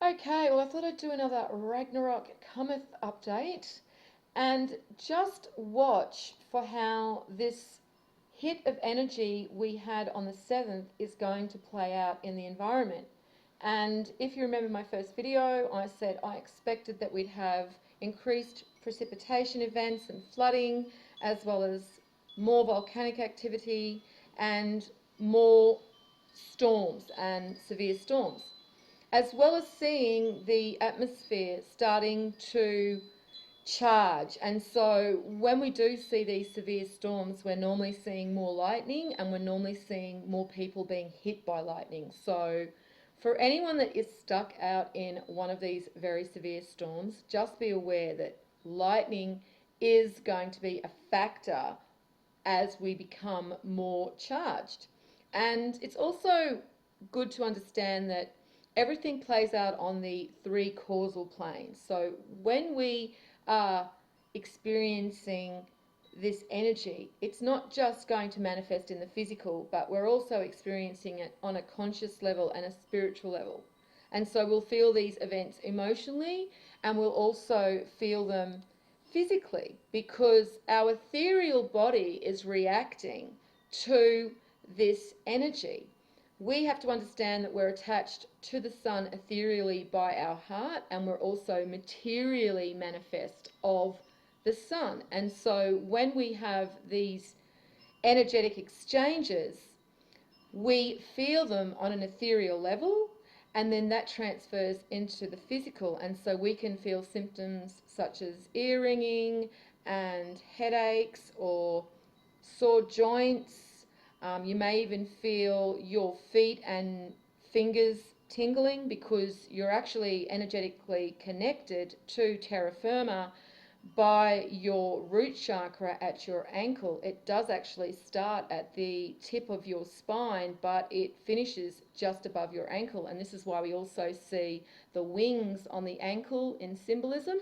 Okay, well, I thought I'd do another Ragnarok Cometh update and just watch for how this hit of energy we had on the 7th is going to play out in the environment. And if you remember my first video, I said I expected that we'd have increased precipitation events and flooding, as well as more volcanic activity and more storms and severe storms, as well as seeing the atmosphere starting to charge. And so when we do see these severe storms, we're normally seeing more lightning and we're normally seeing more people being hit by lightning. So for anyone that is stuck out in one of these very severe storms, just be aware that lightning is going to be a factor as we become more charged. And it's also good to understand that everything plays out on the three causal planes. So when we are experiencing this energy, it's not just going to manifest in the physical, but we're also experiencing it on a conscious level and a spiritual level. And so we'll feel these events emotionally, and we'll also feel them physically, because our ethereal body is reacting to this energy. We have to understand that we're attached to the sun ethereally by our heart, and we're also materially manifest of the sun. And so when we have these energetic exchanges, we feel them on an ethereal level, and then that transfers into the physical. And so we can feel symptoms such as ear ringing and headaches or sore joints. You may even feel your feet and fingers tingling because you're actually energetically connected to terra firma by your root chakra at your ankle. It does actually start at the tip of your spine, but it finishes just above your ankle. And this is why we also see the wings on the ankle in symbolism,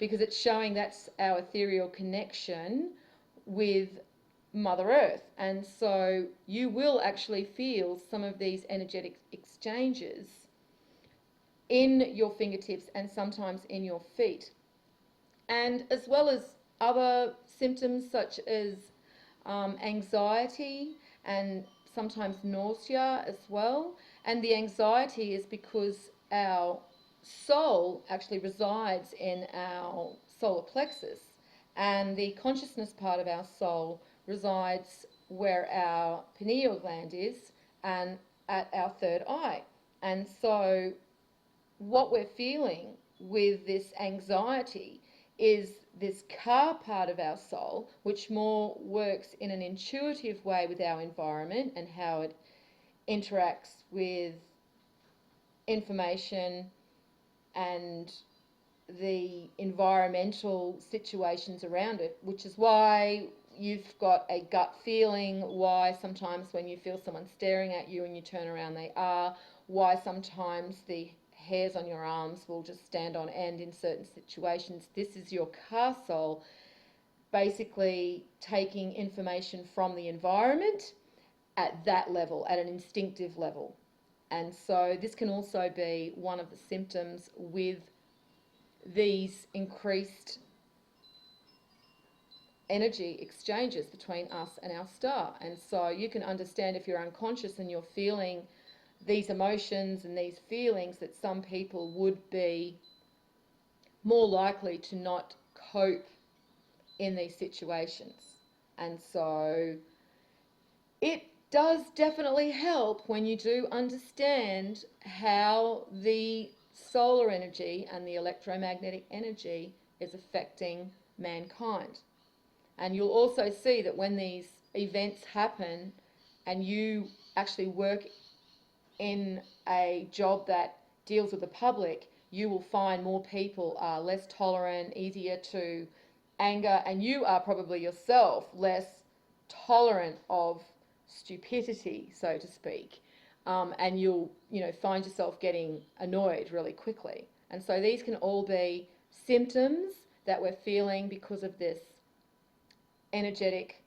because it's showing that's our ethereal connection with Mother Earth. And so you will actually feel some of these energetic exchanges in your fingertips and sometimes in your feet. And as well as other symptoms such as anxiety and sometimes nausea as well. And the anxiety is because our soul actually resides in our solar plexus, and the consciousness part of our soul resides where our pineal gland is and at our third eye. And so what we're feeling with this anxiety is this car part of our soul, which more works in an intuitive way with our environment and how it interacts with information and the environmental situations around it, which is why you've got a gut feeling, why sometimes when you feel someone staring at you and you turn around they are, why sometimes the hairs on your arms will just stand on end in certain situations. This is your car soul basically taking information from the environment at that level, at an instinctive level. And so this can also be one of the symptoms with these increased energy exchanges between us and our star. And so you can understand if you're unconscious and you're feeling these emotions and these feelings, that some people would be more likely to not cope in these situations. And so it does definitely help when you do understand how the solar energy and the electromagnetic energy is affecting mankind. And you'll also see that when these events happen and you actually work in a job that deals with the public, you will find more people are less tolerant, easier to anger, and you are probably yourself less tolerant of stupidity, so to speak. And you'll find yourself getting annoyed really quickly. And so these can all be symptoms that we're feeling because of this energetic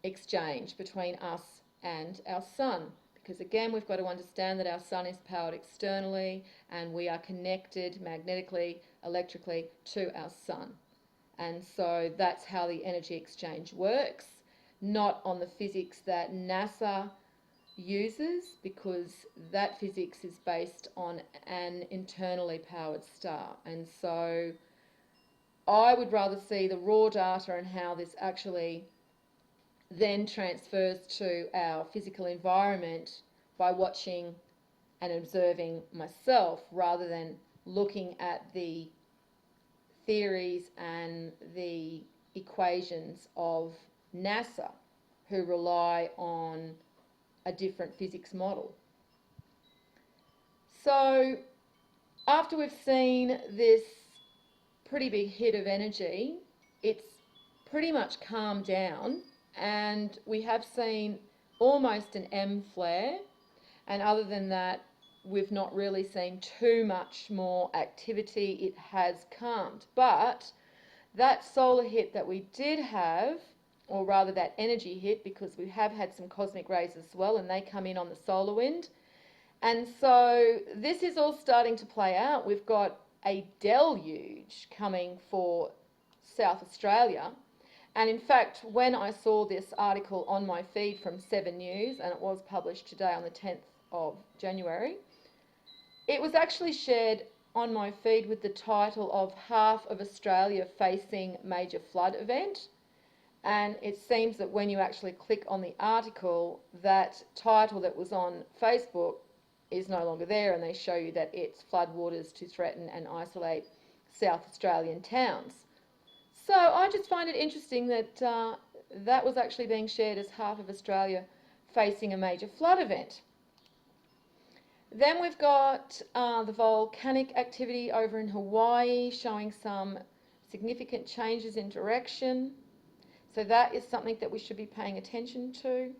exchange between us and our sun, because again, we've got to understand that our sun is powered externally and we are connected magnetically, electrically to our sun. And so that's how the energy exchange works, not on the physics that NASA uses, because that physics is based on an internally powered star. And so I would rather see the raw data and how this actually then transfers to our physical environment by watching and observing myself, rather than looking at the theories and the equations of NASA, who rely on a different physics model. So after we've seen this pretty big hit of energy, it's pretty much calmed down, and we have seen almost an M flare, and other than that, we've not really seen too much more activity. It has calmed. But that solar hit that we did have, or rather that energy hit, because we have had some cosmic rays as well, and they come in on the solar wind. And so this is all starting to play out. We've got a deluge coming for South Australia. And in fact, when I saw this article on my feed from 7 News, and it was published today on the 10th of January, it was actually shared on my feed with the title of "Half of Australia Facing Major Flood Event." And it seems that when you actually click on the article, that title that was on Facebook is no longer there, and they show you that it's floodwaters to threaten and isolate South Australian towns. So I just find it interesting that that was actually being shared as half of Australia facing a major flood event. Then we've got the volcanic activity over in Hawaii, showing some significant changes in direction. So that is something that we should be paying attention to.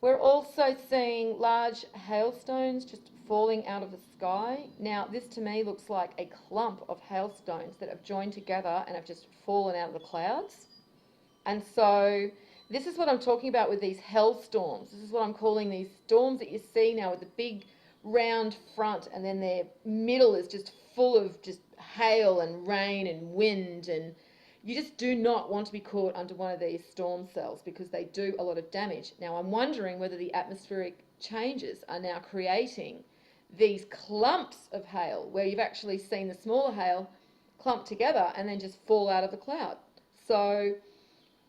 We're also seeing large hailstones just falling out of the sky. Now, this to me looks like a clump of hailstones that have joined together and have just fallen out of the clouds. And so this is what I'm talking about with these hailstorms. This is what I'm calling these storms that you see now with the big round front, and then their middle is just full of just hail and rain and wind, and you just do not want to be caught under one of these storm cells because they do a lot of damage. Now, I'm wondering whether the atmospheric changes are now creating these clumps of hail, where you've actually seen the smaller hail clump together and then just fall out of the cloud. So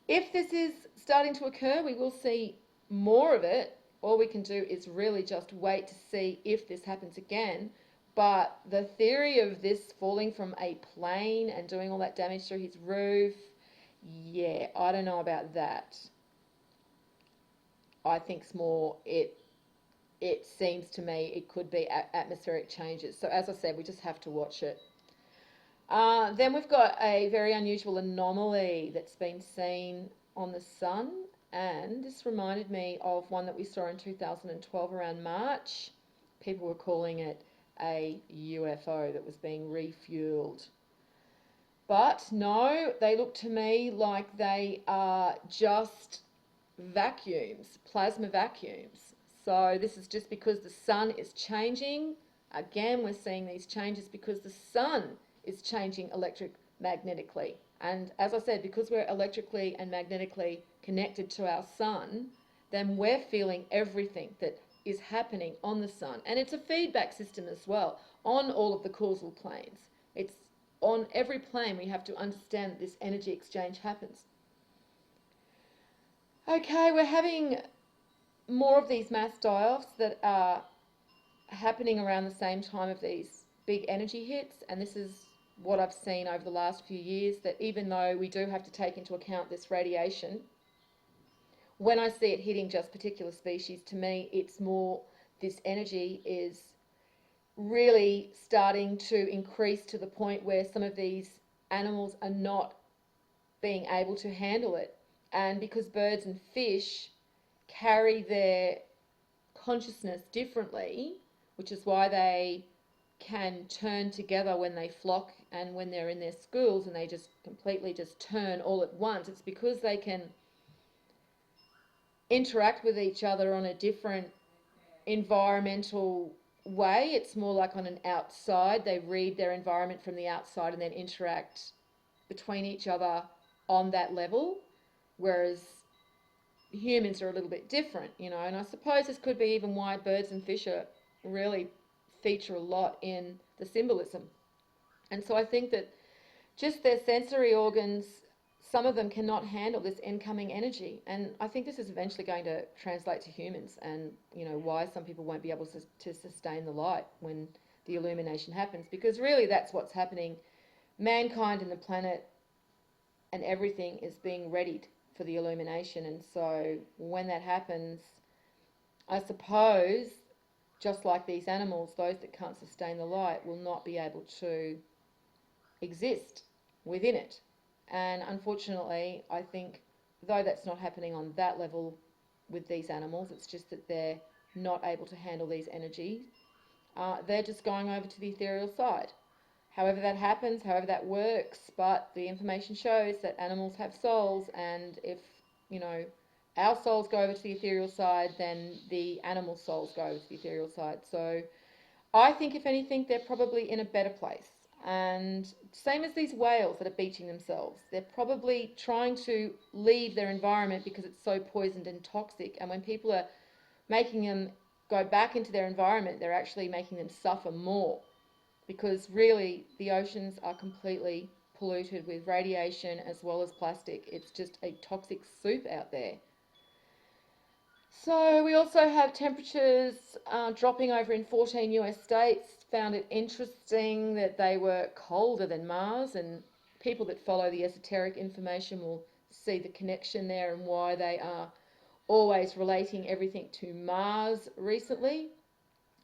if this is starting to occur, we will see more of it. All we can do is really just wait to see if this happens again. But the theory of this falling from a plane and doing all that damage through his roof, yeah, I don't know about that. I think it's more, it seems to me it could be atmospheric changes. So as I said, we just have to watch it. Then we've got a very unusual anomaly that's been seen on the sun, and this reminded me of one that we saw in 2012 around March. People were calling it a UFO that was being refueled. But no, they look to me like they are just vacuums, plasma vacuums. So this is just because the sun is changing. Again, we're seeing these changes because the sun is changing electromagnetically. And as I said, because we're electrically and magnetically connected to our sun, then we're feeling everything that is happening on the sun. And it's a feedback system as well on all of the causal planes. It's on every plane we have to understand that this energy exchange happens. Okay, we're having more of these mass die-offs that are happening around the same time of these big energy hits, and this is what I've seen over the last few years, that even though we do have to take into account this radiation, when I see it hitting just particular species, to me it's more this energy is really starting to increase to the point where some of these animals are not being able to handle it. And because birds and fish carry their consciousness differently, which is why they can turn together when they flock and when they're in their schools, and they just completely just turn all at once. It's because they can interact with each other on a different environmental way. It's more like on an outside. They read their environment from the outside and then interact between each other on that level, whereas humans are a little bit different, you know. And I suppose this could be even why birds and fish are really feature a lot in the symbolism. And so I think that just their sensory organs, some of them cannot handle this incoming energy. And I think this is eventually going to translate to humans, and, you know, why some people won't be able to sustain the light when the illumination happens, because really that's what's happening. Mankind and the planet and everything is being readied for the illumination. And so when that happens, I suppose, just like these animals, those that can't sustain the light will not be able to exist within it. And unfortunately, I think, though that's not happening on that level with these animals, it's just that they're not able to handle these energies. They're just going over to the ethereal side. However that happens, however that works, but the information shows that animals have souls, and if, you know, our souls go over to the ethereal side, then the animal souls go over to the ethereal side. So I think, if anything, they're probably in a better place. And same as these whales that are beaching themselves, they're probably trying to leave their environment because it's so poisoned and toxic. And when people are making them go back into their environment, they're actually making them suffer more, because really the oceans are completely polluted with radiation as well as plastic. It's just a toxic soup out there. So we also have temperatures dropping over in 14 US states. Found it interesting that they were colder than Mars, and people that follow the esoteric information will see the connection there and why they are always relating everything to Mars recently.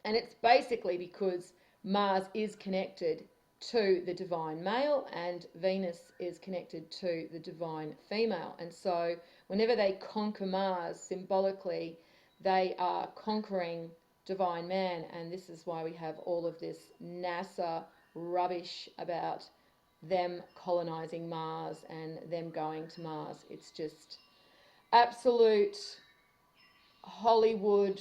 And it's basically because Mars is connected to the divine male and Venus is connected to the divine female. And so whenever they conquer Mars symbolically, they are conquering divine man. And this is why we have all of this NASA rubbish about them colonizing Mars and them going to Mars. It's just absolute Hollywood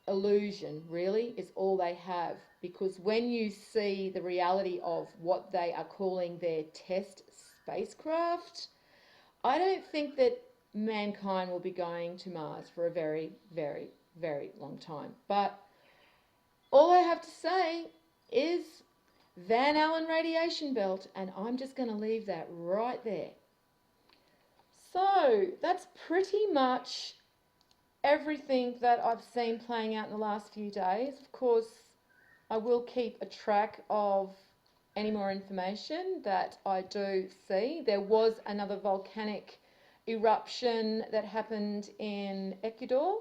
illusion, really, is all they have. Because when you see the reality of what they are calling their test spacecraft, I don't think that mankind will be going to Mars for a very, very, very long time. But all I have to say is Van Allen radiation belt, and I'm just going to leave that right there. So that's pretty much everything that I've seen playing out in the last few days. Of course, I will keep a track of any more information that I do see. There was another volcanic eruption that happened in Ecuador.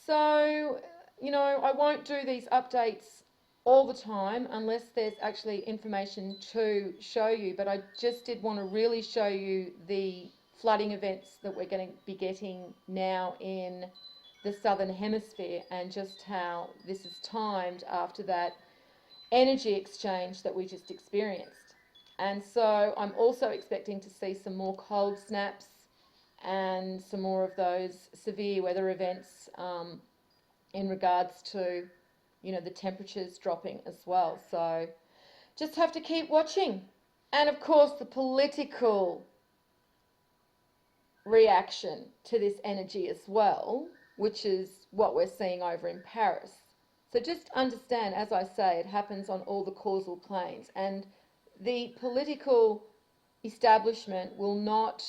So, you know, I won't do these updates all the time unless there's actually information to show you, but I just did want to really show you the flooding events that we're going to be getting now in the southern hemisphere, and just how this is timed after that energy exchange that we just experienced. And so I'm also expecting to see some more cold snaps and some more of those severe weather events in regards to, you know, the temperatures dropping as well. So just have to keep watching. And of course, the political reaction to this energy as well, which is what we're seeing over in Paris. So just understand, as I say, it happens on all the causal planes, and the political establishment will not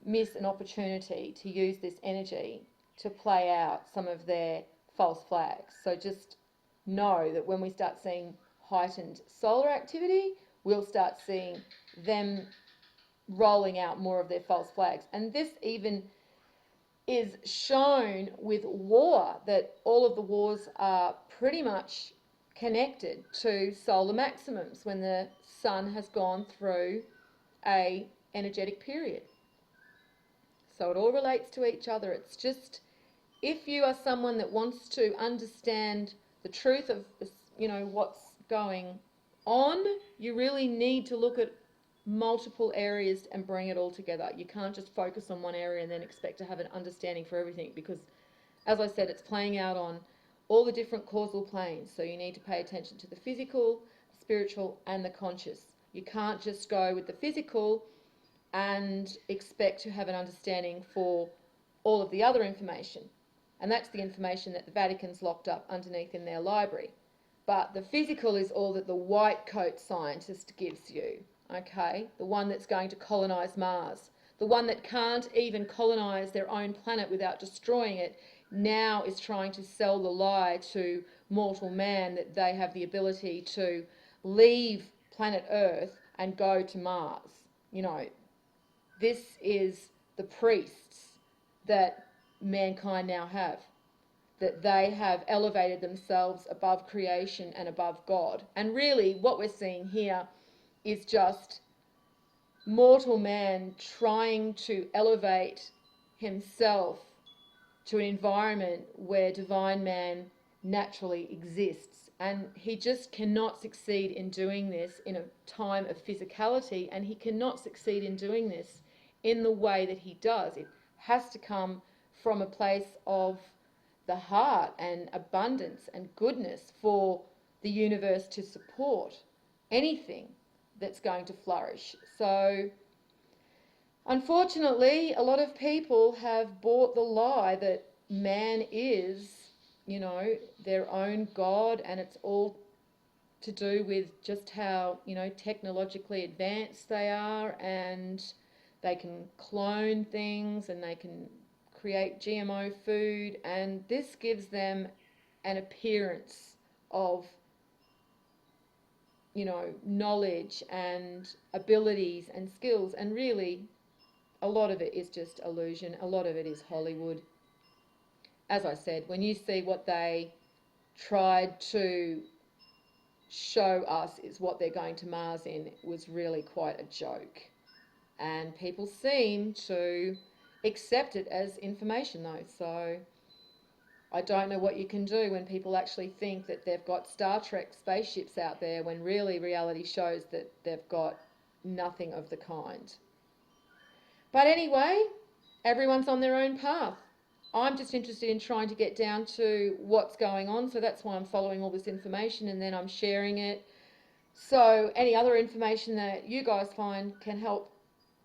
miss an opportunity to use this energy to play out some of their false flags. So just know that when we start seeing heightened solar activity, we'll start seeing them rolling out more of their false flags. And this even is shown with war, that all of the wars are pretty much connected to solar maximums when the sun has gone through a energetic period. So it all relates to each other. It's just, if you are someone that wants to understand the truth of, you know, what's going on, you really need to look at multiple areas and bring it all together. You can't just focus on one area and then expect to have an understanding for everything, because As I said, it's playing out on all the different causal planes. So you need to pay attention to the physical, the spiritual, and the conscious. You can't just go with the physical and expect to have an understanding for all of the other information. And that's the information that the Vatican's locked up underneath in their library. But the physical is all that the white coat scientist gives you, okay? The one that's going to colonize Mars. The one that can't even colonize their own planet without destroying it, now is trying to sell the lie to mortal man that they have the ability to leave planet Earth and go to Mars. You know, this is the priests that mankind now have, that they have elevated themselves above creation and above God. And really what we're seeing here is just mortal man trying to elevate himself to an environment where divine man naturally exists. And he just cannot succeed in doing this in a time of physicality, and he cannot succeed in doing this in the way that he does. It has to come from a place of the heart and abundance and goodness for the universe to support anything that's going to flourish. So unfortunately, a lot of people have bought the lie that man is, you know, their own God, and it's all to do with just how, you know, technologically advanced they are, and they can clone things and they can create GMO food, and this gives them an appearance of, you know, knowledge and abilities and skills, and really a lot of it is just illusion. A lot of it is Hollywood. As I said, when you see what they tried to show us is what they're going to Mars in, it was really quite a joke. And people seem to accept it as information though. So I don't know what you can do when people actually think that they've got Star Trek spaceships out there, when really reality shows that they've got nothing of the kind. But anyway, everyone's on their own path. I'm just interested in trying to get down to what's going on, so that's why I'm following all this information and then I'm sharing it. So any other information that you guys find can help,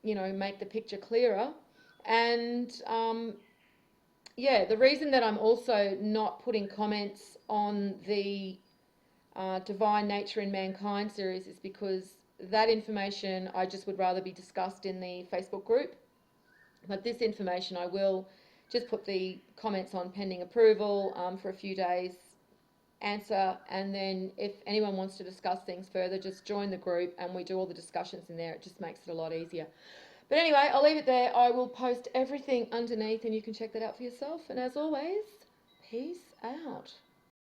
you know, make the picture clearer. And yeah, the reason that I'm also not putting comments on the Divine Nature in Mankind series is because that information I just would rather be discussed in the Facebook group. But this information I will just put the comments on pending approval for a few days, answer, and then if anyone wants to discuss things further, just join the group and we do all the discussions in there. It just makes it a lot easier. But anyway, I'll leave it there. I will post everything underneath and you can check that out for yourself. And as always, peace out.